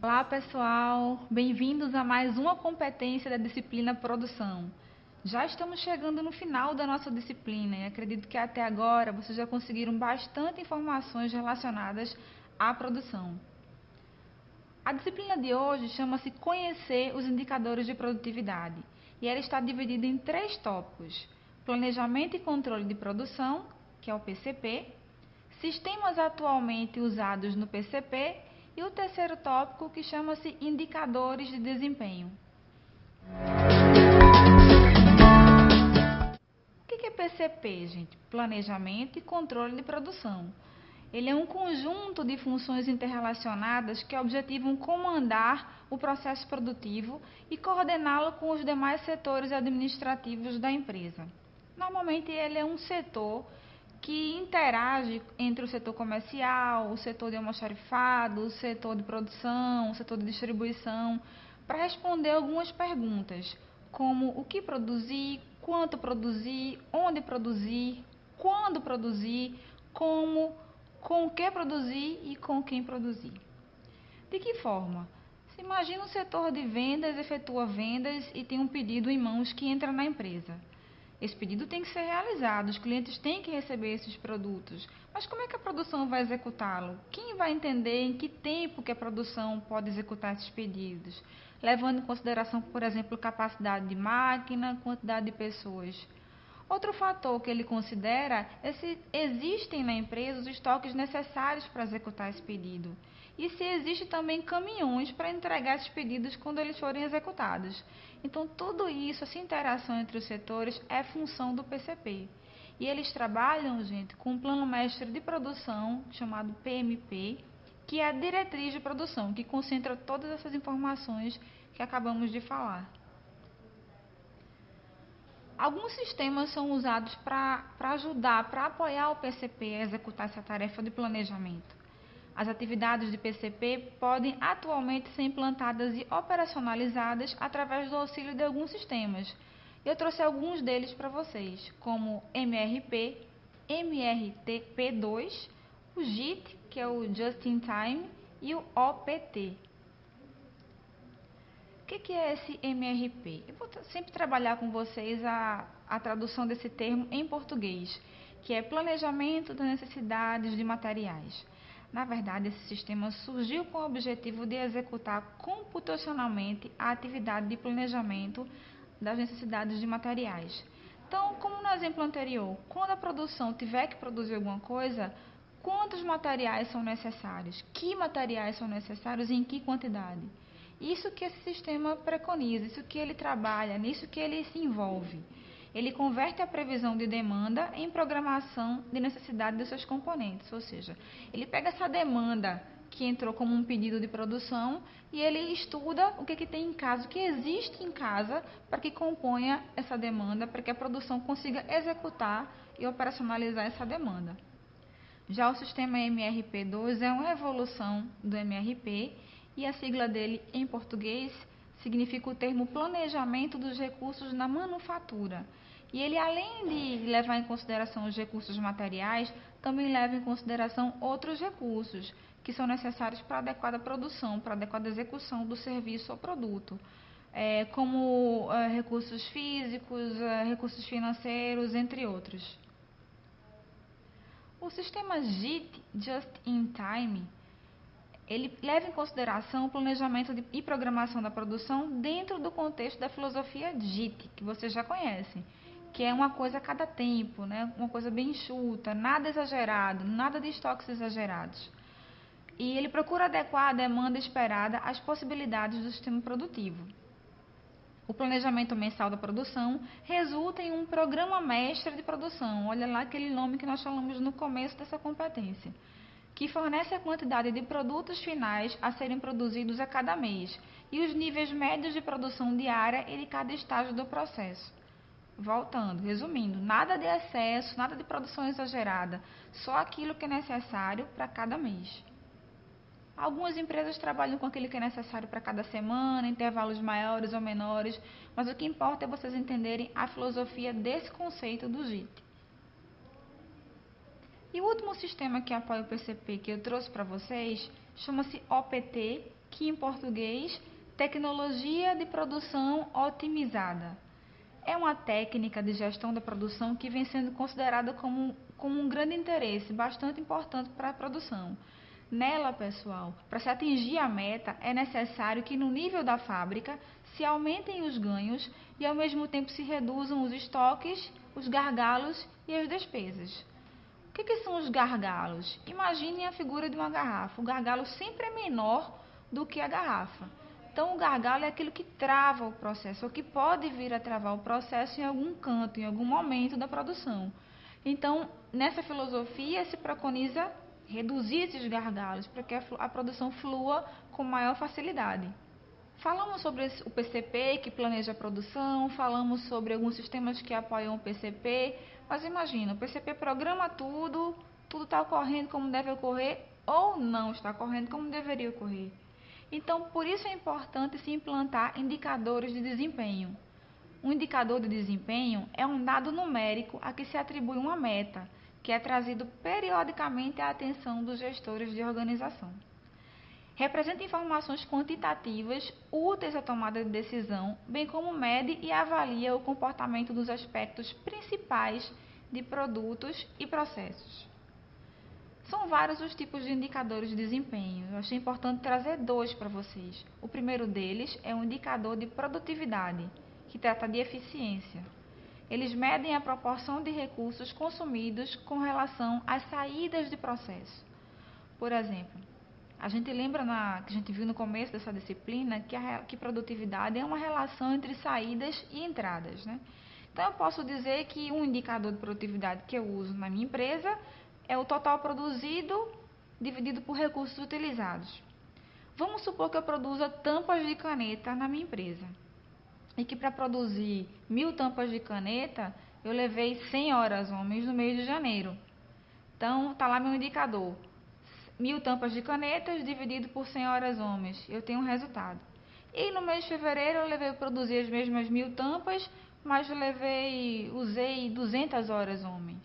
Olá pessoal, bem-vindos a mais uma competência da disciplina Produção. Já estamos chegando no final da nossa disciplina e acredito que até agora vocês já conseguiram bastante informações relacionadas à produção. A disciplina de hoje chama-se Conhecer os Indicadores de Produtividade e ela está dividida em 3 tópicos: Planejamento e Controle de Produção, que é o PCP, sistemas atualmente usados no PCP e o terceiro tópico que chama-se Indicadores de Desempenho. O que é PCP, gente? Planejamento e Controle de Produção. Ele é um conjunto de funções interrelacionadas que objetivam comandar o processo produtivo e coordená-lo com os demais setores administrativos da empresa. Normalmente ele é um setor que interage entre o setor comercial, o setor de almoxarifado, o setor de produção, o setor de distribuição, para responder algumas perguntas, como o que produzir, quanto produzir, onde produzir, quando produzir, como, com o que produzir e com quem produzir. De que forma? Se imagina um setor de vendas, efetua vendas e tem um pedido em mãos que entra na empresa. Esse pedido tem que ser realizado, os clientes têm que receber esses produtos. Mas como é que a produção vai executá-lo? Quem vai entender em que tempo que a produção pode executar esses pedidos? Levando em consideração, por exemplo, capacidade de máquina, quantidade de pessoas. Outro fator que ele considera é se existem na empresa os estoques necessários para executar esse pedido. E se existe também caminhões para entregar esses pedidos quando eles forem executados. Então, tudo isso, essa interação entre os setores é função do PCP. E eles trabalham, gente, com um plano mestre de produção chamado PMP, que é a diretriz de produção, que concentra todas essas informações que acabamos de falar. Alguns sistemas são usados para ajudar, para apoiar o PCP a executar essa tarefa de planejamento. As atividades de PCP podem atualmente ser implantadas e operacionalizadas através do auxílio de alguns sistemas. Eu trouxe alguns deles para vocês, como MRP, MRTP2, o JIT, que é o Just in Time, e o OPT. O que é esse MRP? Eu vou sempre trabalhar com vocês a tradução desse termo em português, que é Planejamento das Necessidades de Materiais. Na verdade, esse sistema surgiu com o objetivo de executar computacionalmente a atividade de planejamento das necessidades de materiais. Então, como no exemplo anterior, quando a produção tiver que produzir alguma coisa, quantos materiais são necessários? Que materiais são necessários e em que quantidade? Isso que esse sistema preconiza, isso que ele trabalha, nisso que ele se envolve. Ele converte a previsão de demanda em programação de necessidade dos seus componentes, ou seja, ele pega essa demanda que entrou como um pedido de produção e ele estuda o que tem em casa, o que existe em casa para que componha essa demanda, para que a produção consiga executar e operacionalizar essa demanda. Já o sistema MRP2 é uma evolução do MRP e a sigla dele em português significa o termo planejamento dos recursos na manufatura. E ele, além de levar em consideração os recursos materiais, também leva em consideração outros recursos que são necessários para a adequada produção, para a adequada execução do serviço ou produto, como recursos físicos, recursos financeiros, entre outros. O sistema JIT, Just in Time, ele leva em consideração o planejamento e programação da produção dentro do contexto da filosofia JIT, que vocês já conhecem, que é uma coisa a cada tempo, né? Uma coisa bem enxuta, nada exagerado, nada de estoques exagerados. E ele procura adequar a demanda esperada às possibilidades do sistema produtivo. O planejamento mensal da produção resulta em um programa mestre de produção, olha lá aquele nome que nós falamos no começo dessa competência, que fornece a quantidade de produtos finais a serem produzidos a cada mês e os níveis médios de produção diária e de cada estágio do processo. Voltando, resumindo, nada de excesso, nada de produção exagerada, só aquilo que é necessário para cada mês. Algumas empresas trabalham com aquilo que é necessário para cada semana, intervalos maiores ou menores, mas o que importa é vocês entenderem a filosofia desse conceito do JIT. E o último sistema que apoia o PCP que eu trouxe para vocês chama-se OPT, que em português, tecnologia de produção otimizada. É uma técnica de gestão da produção que vem sendo considerada como um grande interesse, bastante importante para a produção. Nela, pessoal, para se atingir a meta, é necessário que no nível da fábrica se aumentem os ganhos e ao mesmo tempo se reduzam os estoques, os gargalos e as despesas. O que são os gargalos? Imaginem a figura de uma garrafa. O gargalo sempre é menor do que a garrafa. Então, o gargalo é aquilo que trava o processo, ou que pode vir a travar o processo em algum canto, em algum momento da produção. Então, nessa filosofia, se preconiza reduzir esses gargalos para que a produção flua com maior facilidade. Falamos sobre o PCP, que planeja a produção, falamos sobre alguns sistemas que apoiam o PCP, mas imagina, o PCP programa tudo está ocorrendo como deve ocorrer ou não está ocorrendo como deveria ocorrer. Então, por isso é importante se implantar indicadores de desempenho. Um indicador de desempenho é um dado numérico a que se atribui uma meta, que é trazido periodicamente à atenção dos gestores de organização. Representa informações quantitativas úteis à tomada de decisão, bem como mede e avalia o comportamento dos aspectos principais de produtos e processos. São vários os tipos de indicadores de desempenho. Eu achei importante trazer 2 para vocês. O primeiro deles é um indicador de produtividade, que trata de eficiência. Eles medem a proporção de recursos consumidos com relação às saídas de processo. Por exemplo, a gente lembra que a gente viu no começo dessa disciplina que produtividade é uma relação entre saídas e entradas, né? Então, eu posso dizer que um indicador de produtividade que eu uso na minha empresa é o total produzido dividido por recursos utilizados. Vamos supor que eu produza tampas de caneta na minha empresa e que para produzir 1000 tampas de caneta eu levei 100 horas homens no mês de janeiro. Então, está lá meu indicador. 1000 tampas de canetas dividido por 100 horas homens. Eu tenho um resultado. E no mês de fevereiro eu levei a produzir as mesmas 1000 tampas, mas usei 200 horas homens.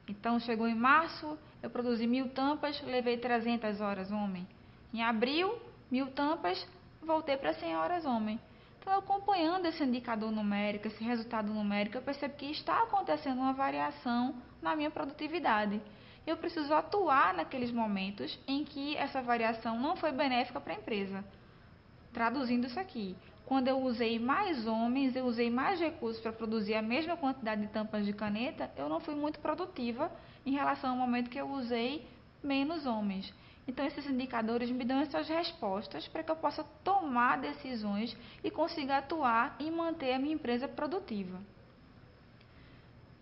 Então, chegou em março, eu produzi 1000 tampas, levei 300 horas homem. Em abril, 1000 tampas, voltei para 100 horas homem. Então, acompanhando esse indicador numérico, esse resultado numérico, eu percebo que está acontecendo uma variação na minha produtividade. Eu preciso atuar naqueles momentos em que essa variação não foi benéfica para a empresa. Traduzindo isso aqui, quando eu usei mais homens, eu usei mais recursos para produzir a mesma quantidade de tampas de caneta, eu não fui muito produtiva em relação ao momento que eu usei menos homens. Então, esses indicadores me dão essas respostas para que eu possa tomar decisões e consiga atuar e manter a minha empresa produtiva.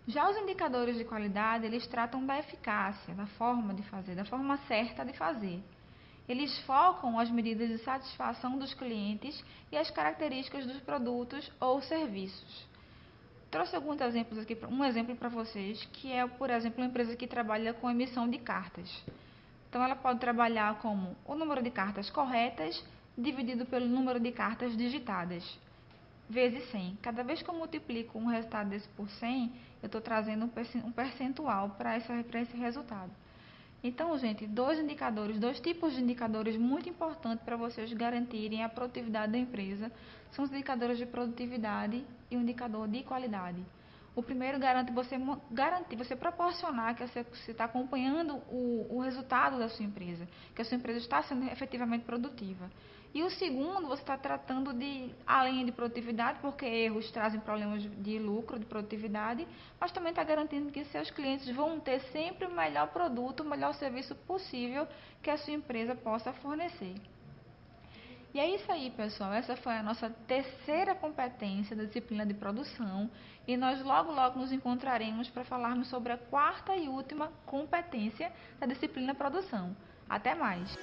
Já os indicadores de qualidade, eles tratam da eficácia, da forma de fazer, da forma certa de fazer. Eles focam as medidas de satisfação dos clientes e as características dos produtos ou serviços. Trouxe alguns exemplos aqui, um exemplo para vocês, que é, por exemplo, uma empresa que trabalha com emissão de cartas. Então, ela pode trabalhar como o número de cartas corretas dividido pelo número de cartas digitadas, vezes 100. Cada vez que eu multiplico um resultado desse por 100, eu estou trazendo um percentual para esse resultado. Então, gente, 2 tipos de indicadores muito importantes para vocês garantirem a produtividade da empresa são os indicadores de produtividade e o indicador de qualidade. O primeiro garante você proporcionar que você está acompanhando o resultado da sua empresa, que a sua empresa está sendo efetivamente produtiva. E o segundo, você está tratando além de produtividade, porque erros trazem problemas de lucro, de produtividade, mas também está garantindo que seus clientes vão ter sempre o melhor produto, o melhor serviço possível que a sua empresa possa fornecer. E é isso aí, pessoal. Essa foi a nossa terceira competência da disciplina de produção e nós logo nos encontraremos para falarmos sobre a quarta e última competência da disciplina produção. Até mais!